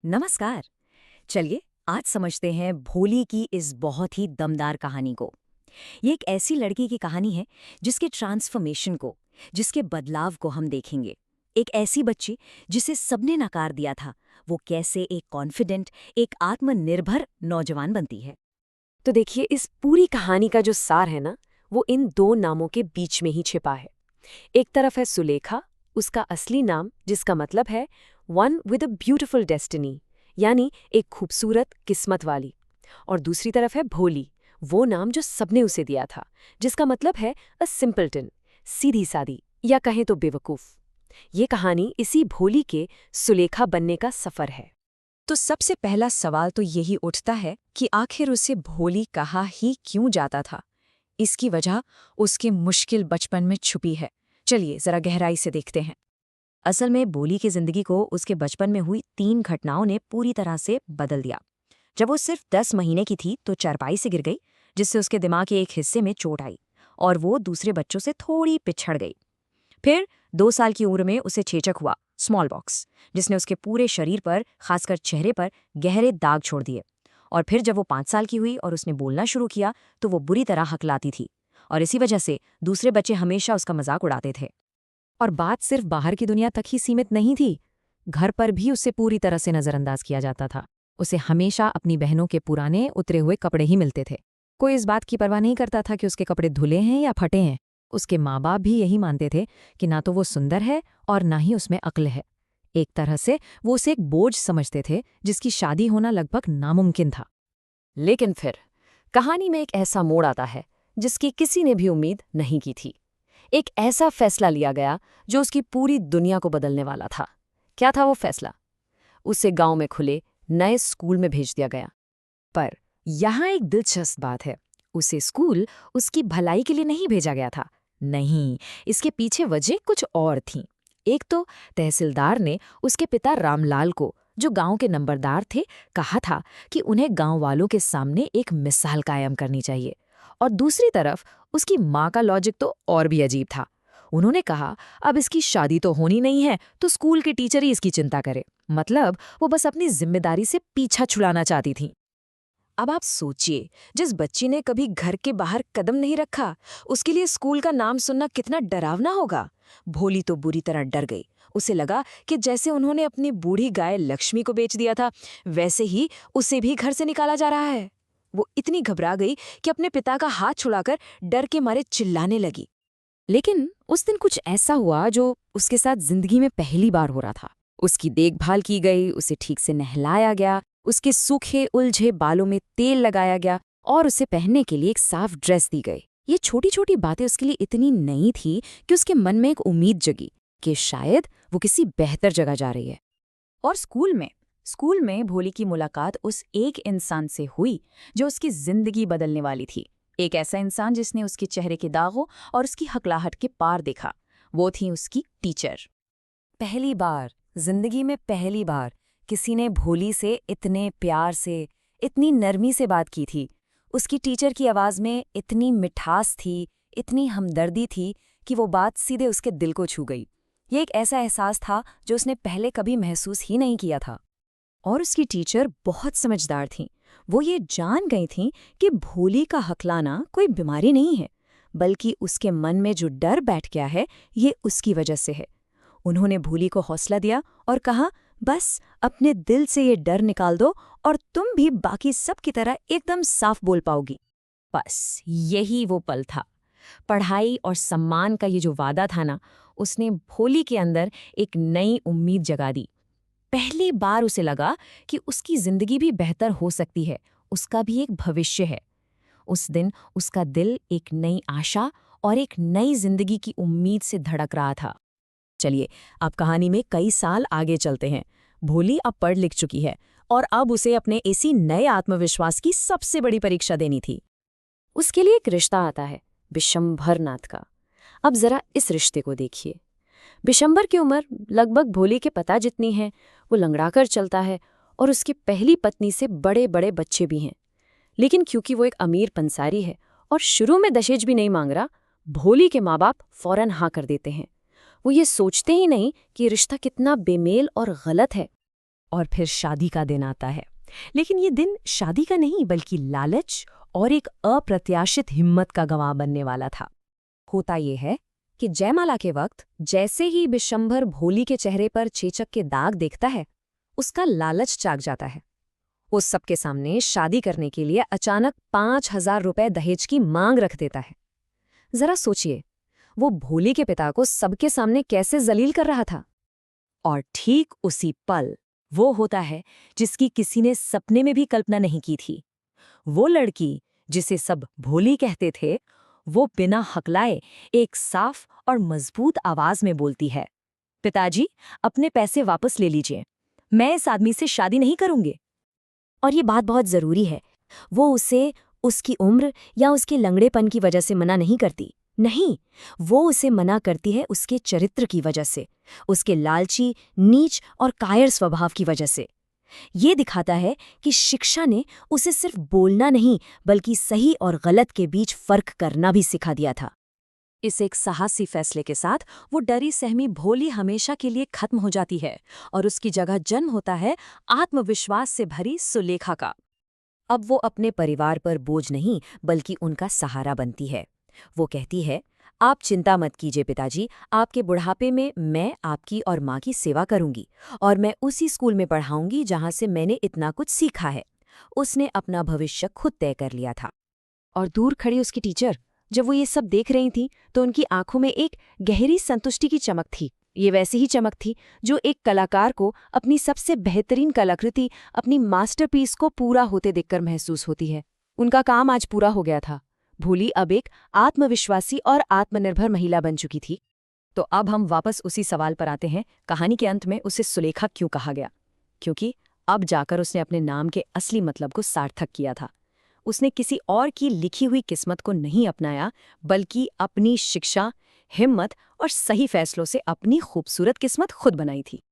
नमस्कार। चलिए आज समझते हैं भोली की इस बहुत ही दमदार कहानी को। ये एक ऐसी लड़की की कहानी है जिसके ट्रांसफॉर्मेशन को, जिसके बदलाव को हम देखेंगे। एक ऐसी बच्ची जिसे सबने नकार दिया था, वो कैसे एक कॉन्फिडेंट, एक आत्मनिर्भर नौजवान बनती है। तो देखिए, इस पूरी कहानी का जो सार है ना, वो इन दो नामों के बीच में ही छिपा है। एक तरफ है सुलेखा, उसका असली नाम जिसका मतलब है one with a beautiful destiny, यानी एक खूबसूरत किस्मत वाली। और दूसरी तरफ है भोली, वो नाम जो सबने उसे दिया था, जिसका मतलब है अ सिंपलटन, सीधी सादी, या कहें तो बेवकूफ। ये कहानी इसी भोली के सुलेखा बनने का सफर है। तो सबसे पहला सवाल तो यही उठता है कि आखिर उसे भोली कहा ही क्यों जाता था। इसकी वजह उसके मुश्किल बचपन में छुपी है। चलिए जरा गहराई से देखते हैं। असल में भोली की जिंदगी को उसके बचपन में हुई 3 घटनाओं ने पूरी तरह से बदल दिया। जब वो सिर्फ 10 महीने की थी तो चारपाई से गिर गई, जिससे उसके दिमाग के एक हिस्से में चोट आई और वो दूसरे बच्चों से थोड़ी पिछड़ गई। फिर 2 साल की उम्र में उसे छेचक हुआ, स्मॉल बॉक्स, जिसने उसके पूरे शरीर पर, खासकर चेहरे पर गहरे दाग छोड़ दिए। और फिर जब वो 5 साल की हुई और उसने बोलना शुरू किया तो वो बुरी तरह हकलाती थी, और इसी वजह से दूसरे बच्चे हमेशा उसका मजाक उड़ाते थे। और बात सिर्फ बाहर की दुनिया तक ही सीमित नहीं थी। घर पर भी उसे पूरी तरह से नजरअंदाज किया जाता था। उसे हमेशा अपनी बहनों के पुराने उतरे हुए कपड़े ही मिलते थे। कोई इस बात की परवाह नहीं करता था कि उसके कपड़े धुले हैं या फटे हैं। उसके माँ बाप भी यही मानते थे कि ना तो वो सुंदर है और ना ही उसमें अक्ल है। एक तरह से वो उसे एक बोझ समझते थे जिसकी शादी होना लगभग नामुमकिन था। लेकिन फिर कहानी में एक ऐसा मोड़ आता है जिसकी किसी ने भी उम्मीद नहीं की थी। एक ऐसा फैसला लिया गया जो उसकी पूरी दुनिया को बदलने वाला था। क्या था वो फैसला? उसे गांव में खुले नए स्कूल में भेज दिया गया। पर यहाँ एक दिलचस्प बात है, उसे स्कूल उसकी भलाई के लिए नहीं भेजा गया था। नहीं, इसके पीछे वजह कुछ और थी। एक तो तहसीलदार ने उसके पिता रामलाल को, जो गांव के नंबरदार थे, कहा था कि उन्हें गांव वालों के सामने एक मिसाल कायम करनी चाहिए। और दूसरी तरफ उसकी माँ का लॉजिक तो और भी अजीब था। उन्होंने कहा, अब इसकी शादी तो होनी नहीं है तो स्कूल के टीचर ही इसकी चिंता करे। मतलब वो बस अपनी जिम्मेदारी से पीछा छुड़ाना चाहती थी। अब आप सोचिए, जिस बच्ची ने कभी घर के बाहर कदम नहीं रखा, उसके लिए स्कूल का नाम सुनना कितना डरावना होगा। भोली तो बुरी तरह डर गई। उसे लगा कि जैसे उन्होंने अपनी बूढ़ी गाय लक्ष्मी को बेच दिया था, वैसे ही उसे भी घर से निकाला जा रहा है। वो इतनी घबरा गई कि अपने पिता का हाथ छुड़ाकर डर के मारे चिल्लाने लगी। लेकिन उस दिन कुछ ऐसा हुआ जो उसके साथ जिंदगी में पहली बार हो रहा था। उसकी देखभाल की गई, उसे ठीक से नहलाया गया, उसके सूखे उलझे बालों में तेल लगाया गया और उसे पहनने के लिए एक साफ ड्रेस दी गई। ये छोटी छोटी बातें उसके लिए इतनी नई थी कि उसके मन में एक उम्मीद जगी कि शायद वो किसी बेहतर जगह जा रही है। और स्कूल में भोली की मुलाकात उस एक इंसान से हुई जो उसकी जिंदगी बदलने वाली थी। एक ऐसा इंसान जिसने उसके चेहरे के दागों और उसकी हकलाहट के पार देखा। वो थी उसकी टीचर। पहली बार, जिंदगी में पहली बार किसी ने भोली से इतने प्यार से, इतनी नरमी से बात की थी। उसकी टीचर की आवाज़ में इतनी मिठास थी, इतनी हमदर्दी थी कि वो बात सीधे उसके दिल को छू गई। ये एक ऐसा एहसास था जो उसने पहले कभी महसूस ही नहीं किया था। और उसकी टीचर बहुत समझदार थीं। वो ये जान गई थीं कि भोली का हकलाना कोई बीमारी नहीं है, बल्कि उसके मन में जो डर बैठ गया है, ये उसकी वजह से है। उन्होंने भोली को हौसला दिया और कहा, बस अपने दिल से ये डर निकाल दो और तुम भी बाकी सब की तरह एकदम साफ बोल पाओगी। बस यही वो पल था। पढ़ाई और सम्मान का ये जो वादा था ना, उसने भोली के अंदर एक नई उम्मीद जगा दी। पहली बार उसे लगा कि उसकी जिंदगी भी बेहतर हो सकती है, उसका भी एक भविष्य है। उस दिन उसका दिल एक नई आशा और एक नई जिंदगी की उम्मीद से धड़क रहा था। चलिए, अब कहानी में कई साल आगे चलते हैं। भोली अब पढ़ लिख चुकी है और अब उसे अपने इसी नए आत्मविश्वास की सबसे बड़ी परीक्षा देनी थी। उसके लिए एक रिश्ता आता है, बिशंभर नाथ का। अब जरा इस रिश्ते को देखिए। बिशंबर की उम्र लगभग भोली के पिता जितनी है। वो लंगड़ाकर चलता है और उसकी पहली पत्नी से बड़े बड़े बच्चे भी हैं। लेकिन क्योंकि वो एक अमीर पंसारी है और शुरू में दहेज भी नहीं मांग रहा, भोली के माँ बाप फौरन हाँ कर देते हैं। वो ये सोचते ही नहीं कि रिश्ता कितना बेमेल और गलत है। और फिर शादी का दिन आता है। लेकिन ये दिन शादी का नहीं बल्कि लालच और एक अप्रत्याशित हिम्मत का गवाह बनने वाला था। होता ये है कि जयमाला के वक्त जैसे ही बिशंभर भोली के चेहरे पर चेचक के दाग देखता है, उसका लालच जाग जाता है। वो सबके सामने शादी करने के लिए अचानक 5,000 रुपए दहेज की मांग रख देता है। जरा सोचिए, वो भोली के पिता को सबके सामने कैसे जलील कर रहा था। और ठीक उसी पल वो होता है जिसकी किसी ने सपने में भी कल्पना नहीं की थी। वो लड़की जिसे सब भोली कहते थे, वो बिना हकलाए एक साफ और मजबूत आवाज में बोलती है, पिताजी, अपने पैसे वापस ले लीजिए, मैं इस आदमी से शादी नहीं करूंगी। और ये बात बहुत जरूरी है, वो उसे उसकी उम्र या उसके लंगड़ेपन की वजह से मना नहीं करती। नहीं, वो उसे मना करती है उसके चरित्र की वजह से, उसके लालची, नीच और कायर स्वभाव की वजह से। ये दिखाता है कि शिक्षा ने उसे सिर्फ बोलना नहीं बल्कि सही और गलत के बीच फर्क करना भी सिखा दिया था। इस एक साहसी फैसले के साथ वो डरी सहमी भोली हमेशा के लिए खत्म हो जाती है और उसकी जगह जन्म होता है आत्मविश्वास से भरी सुलेखा का। अब वो अपने परिवार पर बोझ नहीं बल्कि उनका सहारा बनती है। वो कहती है, आप चिंता मत कीजिए पिताजी, आपके बुढ़ापे में मैं आपकी और माँ की सेवा करूंगी और मैं उसी स्कूल में पढ़ाऊंगी जहाँ से मैंने इतना कुछ सीखा है। उसने अपना भविष्य खुद तय कर लिया था। और दूर खड़ी उसकी टीचर, जब वो ये सब देख रही थी तो उनकी आंखों में एक गहरी संतुष्टि की चमक थी। ये वैसी ही चमक थी जो एक कलाकार को अपनी सबसे बेहतरीन कलाकृति, अपनी मास्टरपीस को पूरा होते देखकर महसूस होती है। उनका काम आज पूरा हो गया था। भोली अब एक आत्मविश्वासी और आत्मनिर्भर महिला बन चुकी थी। तो अब हम वापस उसी सवाल पर आते हैं, कहानी के अंत में उसे सुलेखा क्यों कहा गया? क्योंकि अब जाकर उसने अपने नाम के असली मतलब को सार्थक किया था। उसने किसी और की लिखी हुई किस्मत को नहीं अपनाया, बल्कि अपनी शिक्षा, हिम्मत और सही फैसलों से अपनी खूबसूरत किस्मत खुद बनाई थी।